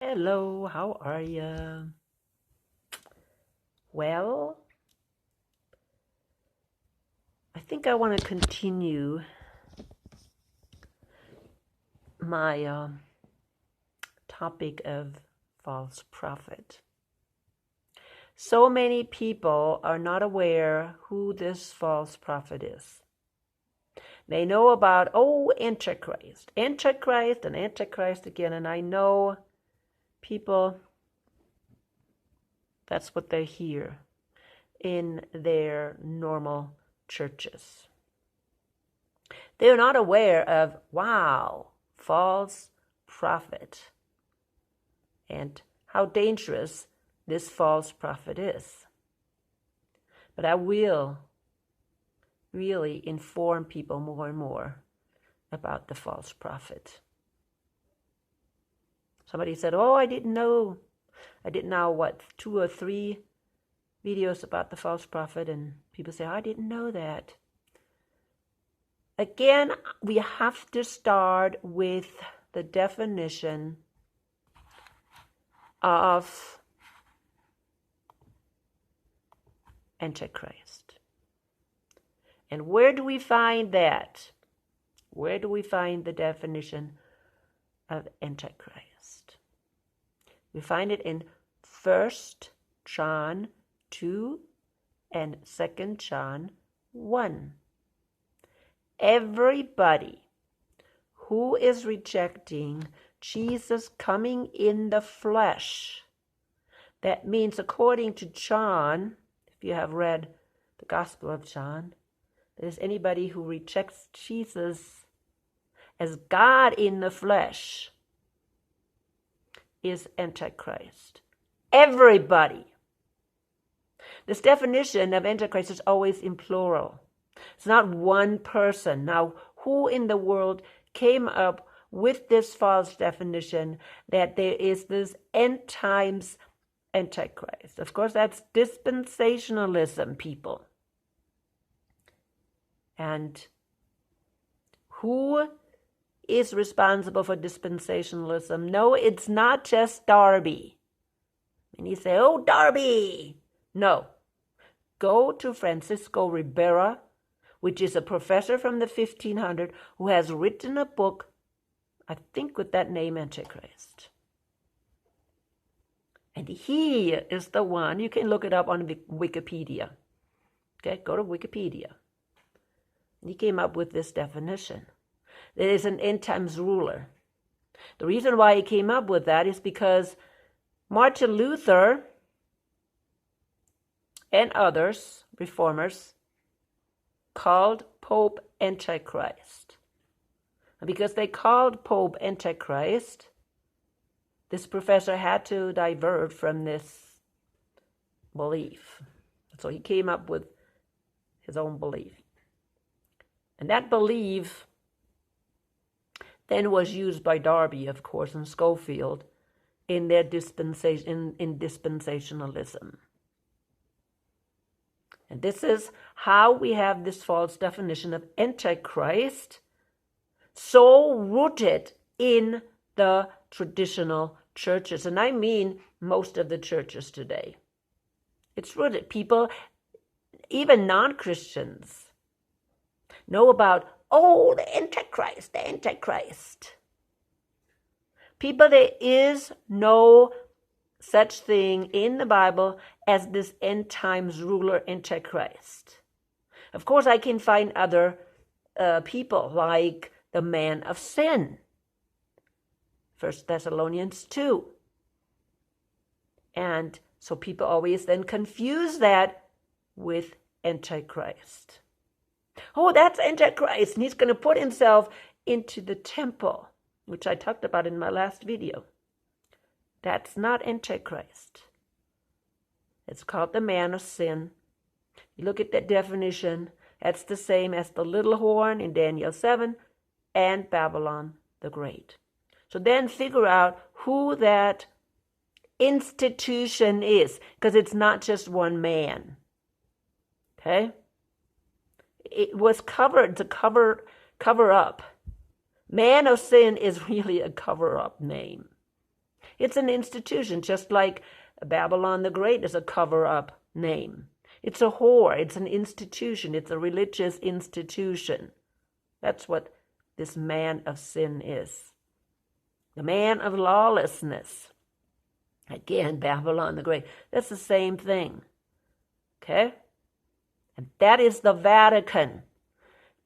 Hello, how are you? Well, I think I want to continue my topic of false prophet. So many people are not aware who this false prophet is. They know about, Antichrist, Antichrist, and Antichrist again, and I know people, that's what they hear in their normal churches. They're not aware of, wow, false prophet, and how dangerous this false prophet is. But I will really inform people more and more about the false prophet. Somebody said, I didn't know. I did now, 2 or 3 videos about the false prophet, and people say, I didn't know that. Again, we have to start with the definition of Antichrist. And where do we find that? Where do we find the definition of Antichrist? We find it in 1 John 2 and 2 John 1. Everybody who is rejecting Jesus coming in the flesh, that means according to John, if you have read the Gospel of John, there's anybody who rejects Jesus as God in the flesh is Antichrist. Everybody. This definition of Antichrist is always in plural. It's not one person. Now, who in the world came up with this false definition that there is this end times Antichrist? Of course, that's dispensationalism, people. And who is responsible for dispensationalism? No, it's not just Darby. And you say, Darby. No. Go to Francisco Ribera, which is a professor from the 1500s who has written a book, I think with that name, Antichrist. And he is the one, you can look it up on Wikipedia. Okay, go to Wikipedia. He came up with this definition. There is an end times ruler. The reason why he came up with that is because Martin Luther and others, reformers, called Pope Antichrist. And because they called Pope Antichrist, this professor had to divert from this belief. So he came up with his own belief. And that belief then was used by Darby, of course, and Schofield in their dispensation, in dispensationalism. And this is how we have this false definition of Antichrist so rooted in the traditional churches. And I mean most of the churches today. It's rooted. People, even non-Christians, know about, the Antichrist, the Antichrist. People, there is no such thing in the Bible as this end times ruler Antichrist. Of course, I can find other people like the man of sin, 1 Thessalonians 2. And so people always then confuse that with Antichrist. That's Antichrist, and he's going to put himself into the temple, which I talked about in my last video. That's not Antichrist. It's called the man of sin. You look at that definition, that's the same as the little horn in Daniel 7 and Babylon the Great. So then figure out who that institution is, because it's not just one man. Okay? It was covered to cover up. Man of sin is really a cover-up name. It's an institution, just like Babylon the Great is a cover-up name. It's a whore. It's an institution. It's a religious institution. That's what this man of sin is. The man of lawlessness. Again, Babylon the Great. That's the same thing. Okay? And that is the Vatican.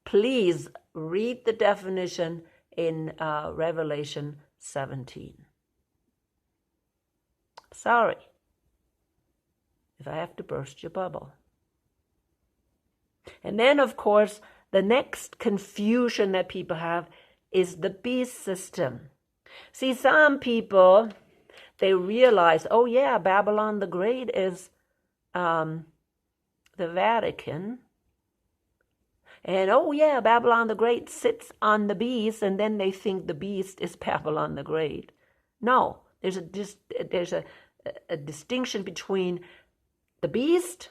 Please read the definition in Revelation 17. Sorry if I have to burst your bubble. And then, of course, the next confusion that people have is the beast system. See, some people, they realize, oh yeah, Babylon the Great is the Vatican. And oh yeah, Babylon the Great sits on the beast, and then they think the beast is Babylon the Great. No, there's a distinction between the beast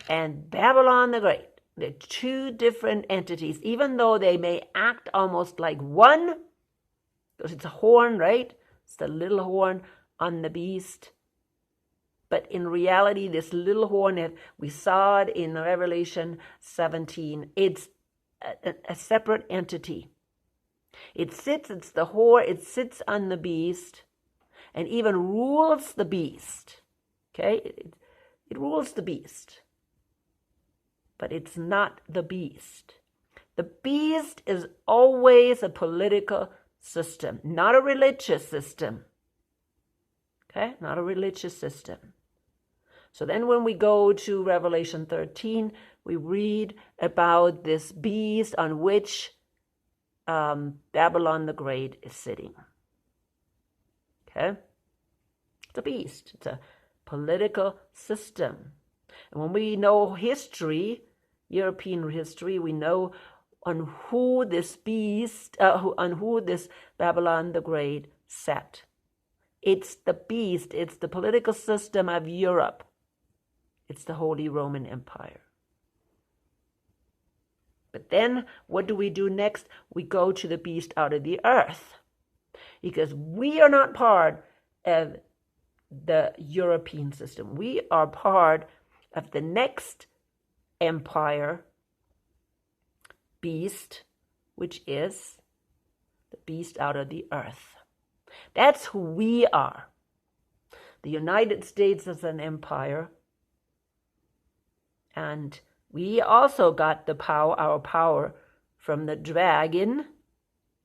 and Babylon the Great. They're two different entities, even though they may act almost like one, because it's a horn, right? It's the little horn on the beast. But in reality, this little horn, we saw it in Revelation 17, it's a separate entity. It's the whore, it sits on the beast and even rules the beast. Okay? It rules the beast. But it's not the beast. The beast is always a political system, not a religious system. Okay? Not a religious system. So then when we go to Revelation 13, we read about this beast on which Babylon the Great is sitting. Okay? It's a beast. It's a political system. And when we know history, European history, we know on who this beast, on who this Babylon the Great sat. It's the beast. It's the political system of Europe. It's the Holy Roman Empire. But then, what do we do next? We go to the beast out of the earth. Because we are not part of the European system. We are part of the next empire, beast, which is the beast out of the earth. That's who we are. The United States is an empire. And we also got our power from the dragon.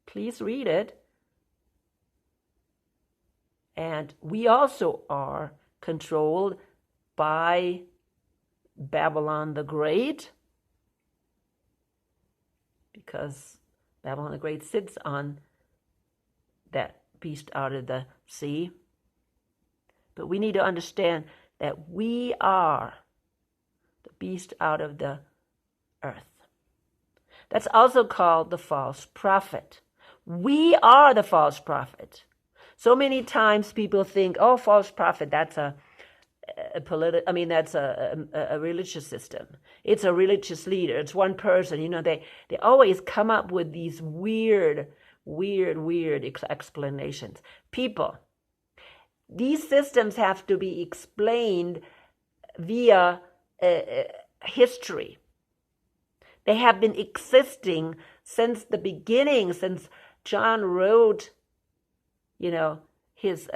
Please read it. And we also are controlled by Babylon the Great, because Babylon the Great sits on that beast out of the sea. But we need to understand that we are the beast out of the earth. That's also called the false prophet. We are the false prophet. So many times people think, oh, false prophet, that's a religious system. It's a religious leader. It's one person. They always come up with these weird explanations. People, these systems have to be explained via history. They have been existing since the beginning, since John wrote, his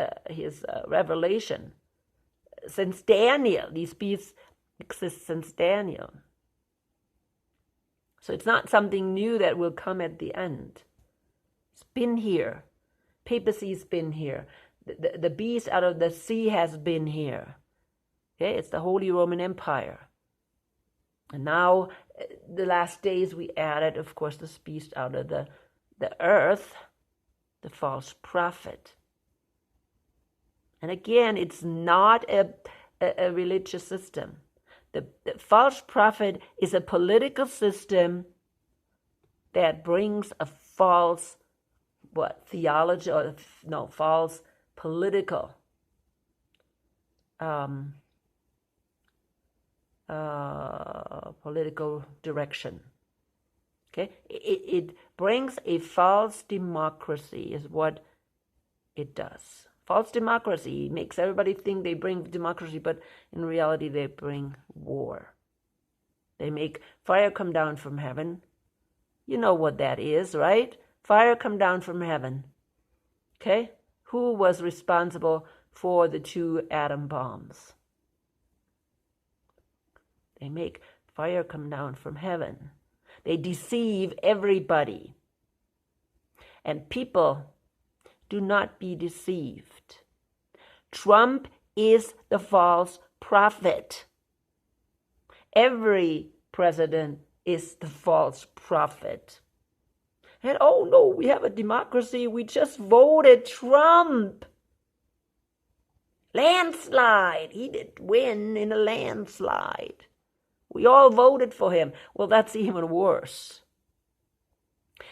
Revelation. Since Daniel, these beasts exist since Daniel. So it's not something new that will come at the end. It's been here. Papacy's been here. The beast out of the sea has been here. Okay, it's the Holy Roman Empire. And now, the last days, we added, of course, this beast out of the earth, the false prophet. And again, it's not a religious system. The false prophet is a political system that brings a false, theology, or no, false political political direction. Okay, it brings a false democracy, is what it does. False democracy makes everybody think they bring democracy, but in reality they bring war. They make fire come down from heaven. You know what that is, right? Fire come down from heaven. Okay? Who was responsible for the 2 atom bombs? They make fire come down from heaven. They deceive everybody. And people, do not be deceived. Trump is the false prophet. Every president is the false prophet. And oh no, we have a democracy. We just voted Trump. Landslide. He did win in a landslide. We all voted for him. Well, that's even worse.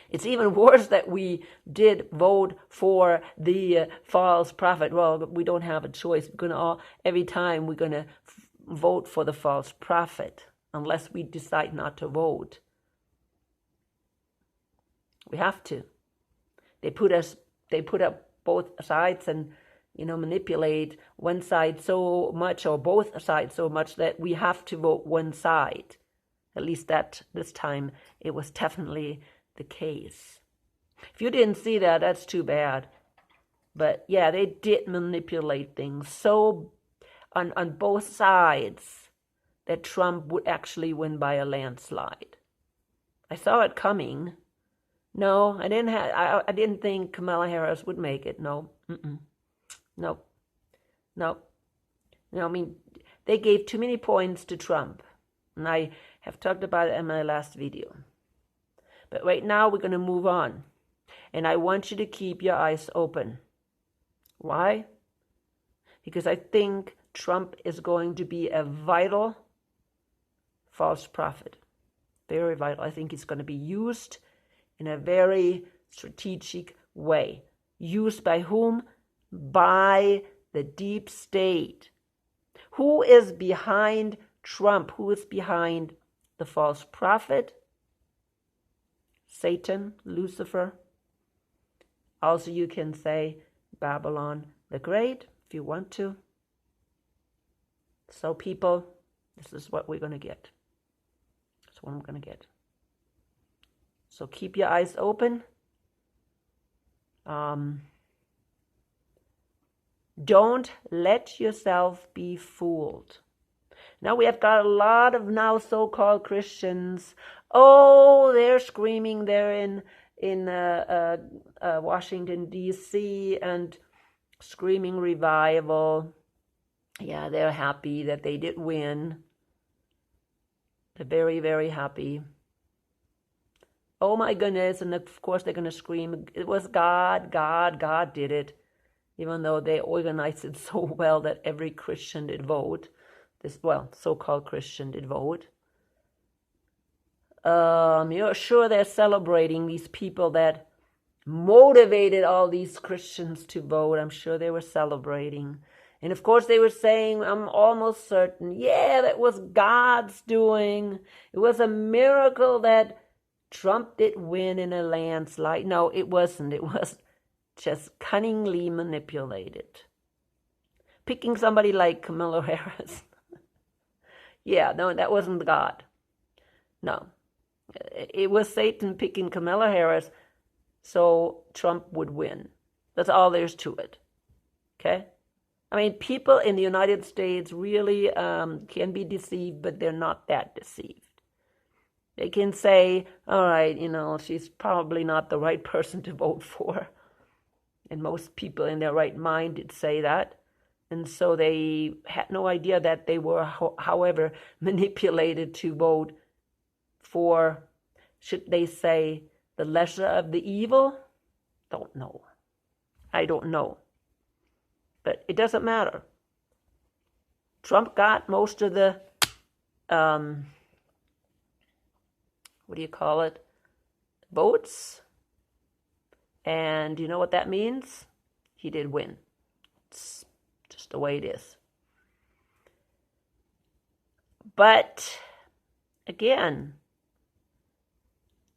It's even worse that we did vote for the false prophet. Well, we don't have a choice. Every time we're going to vote for the false prophet, unless we decide not to vote. We have to. They put up both sides and, manipulate one side so much, or both sides so much, that we have to vote one side. At least this time it was definitely the case. If you didn't see that, that's too bad. But yeah, they did manipulate things so on both sides that Trump would actually win by a landslide. I saw it coming. No, I didn't think Kamala Harris would make it. No. No. I mean, they gave too many points to Trump. And I have talked about it in my last video. But right now we're going to move on. And I want you to keep your eyes open. Why? Because I think Trump is going to be a vital false prophet. Very vital. I think he's going to be used in a very strategic way. Used by whom? By the deep state. Who is behind Trump? Who is behind the false prophet? Satan, Lucifer. Also, you can say Babylon the Great if you want to. So, people, this is what we're going to get. That's what I'm going to get. So, keep your eyes open. Don't let yourself be fooled. Now we have got a lot of now so-called Christians. Oh, they're screaming. They're in Washington, D.C. and screaming revival. Yeah, they're happy that they did win. They're very, very happy. Oh my goodness, and of course they're going to scream, it was God did it. Even though they organized it so well that every Christian did vote. So-called Christian did vote. You're sure they're celebrating these people that motivated all these Christians to vote. I'm sure they were celebrating. And of course they were saying, I'm almost certain, yeah, that was God's doing. It was a miracle that Trump did win in a landslide. No, it wasn't. It was just cunningly manipulated. Picking somebody like Kamala Harris. Yeah, no, that wasn't God. No. It was Satan picking Kamala Harris so Trump would win. That's all there's to it. Okay? I mean, people in the United States really can be deceived, but they're not that deceived. They can say, all right, she's probably not the right person to vote for. And most people in their right mind did say that. And so they had no idea that they were, however, manipulated to vote for, should they say, the lesser of the evil? Don't know. I don't know. But it doesn't matter. Trump got most of the, votes. And you know what that means? He did win. It's just the way it is. But, again,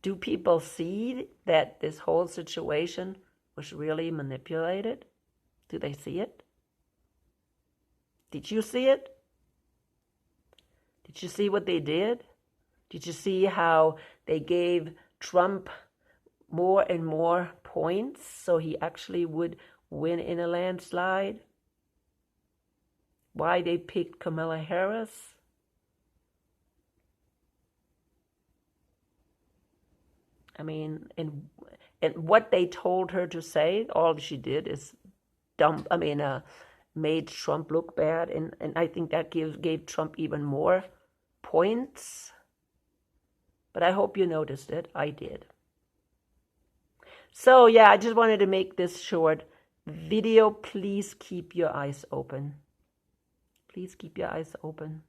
do people see that this whole situation was really manipulated? Do they see it? Did you see it? Did you see what they did? Did you see how they gave Trump more and more points so he actually would win in a landslide? Why they picked Kamala Harris? I mean, and what they told her to say, all she did is made Trump look bad, and I think that gave Trump even more points. But I hope you noticed it. I did. So yeah, I just wanted to make this short video. Please keep your eyes open. Please keep your eyes open.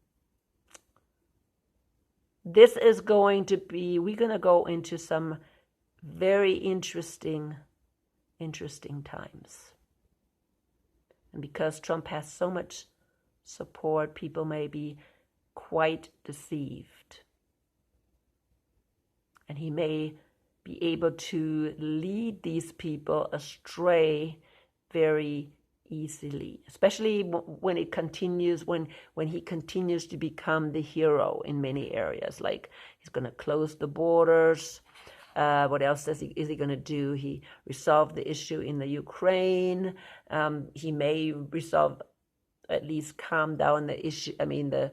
This is going to be, we're going to go into some very interesting times. And because Trump has so much support, people may be quite deceived. And he may be able to lead these people astray very easily, especially when it continues, when he continues to become the hero in many areas. Like he's going to close the borders. What else is he going to do? He resolved the issue in the Ukraine. He may resolve, at least calm down the issue. I mean, the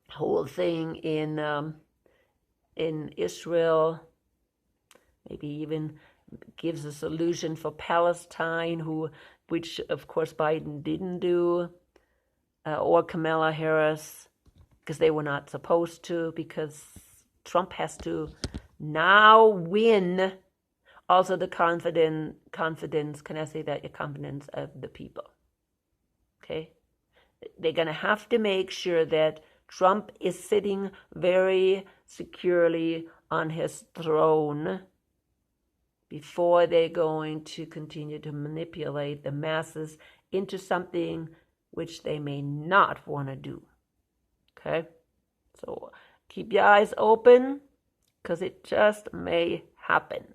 whole thing in Israel. Maybe even gives a solution for Palestine, which of course Biden didn't do, or Kamala Harris, because they were not supposed to, because Trump has to now win also the confidence, can I say that, your confidence of the people. Okay? They're going to have to make sure that Trump is sitting very securely on his throne before they're going to continue to manipulate the masses into something which they may not want to do. Okay? So keep your eyes open, because it just may happen.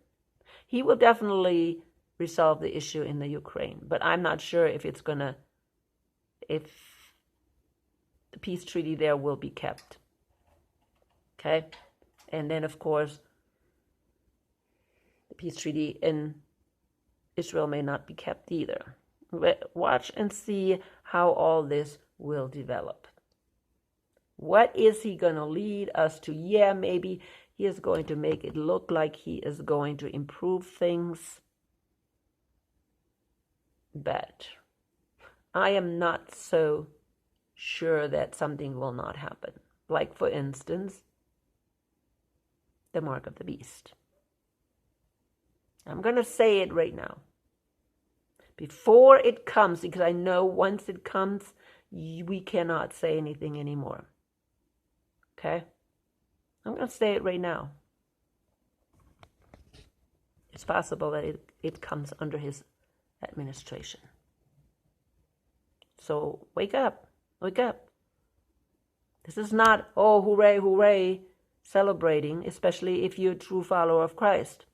He will definitely resolve the issue in the Ukraine, but I'm not sure if the peace treaty there will be kept. Okay? And then, of course, the peace treaty in Israel may not be kept either. But watch and see how all this will develop. What is he going to lead us to? Yeah, maybe he is going to make it look like he is going to improve things. But I am not so sure that something will not happen. Like, for instance, the mark of the beast. I'm going to say it right now. Before it comes, because I know once it comes, we cannot say anything anymore. Okay? I'm going to say it right now. It's possible that it comes under his administration. So wake up. Wake up. This is not, oh, hooray, hooray, celebrating, especially if you're a true follower of Christ.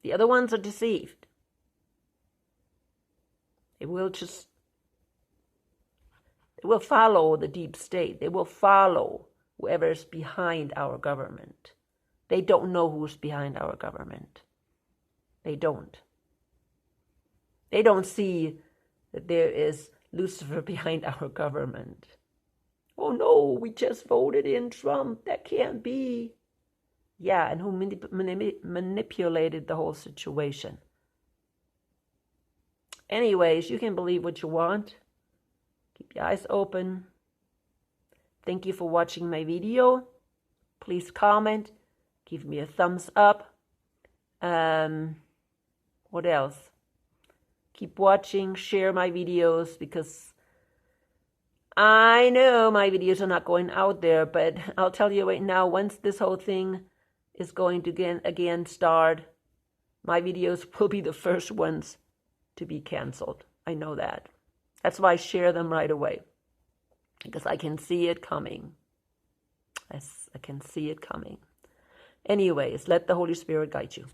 The other ones are deceived. They will follow the deep state. They will follow whoever is behind our government. They don't know who's behind our government. They don't. They don't see that there is Lucifer behind our government. Oh no, we just voted in Trump. That can't be. Yeah, and who manipulated the whole situation. Anyways, you can believe what you want. Keep your eyes open. Thank you for watching my video. Please comment. Give me a thumbs up. What else? Keep watching. Share my videos, because I know my videos are not going out there, but I'll tell you right now, once this whole thing is going to again start, my videos will be the first ones to be canceled. I know that. That's why I share them right away, because I can see it coming. I can see it coming. Anyways, let the Holy Spirit guide you.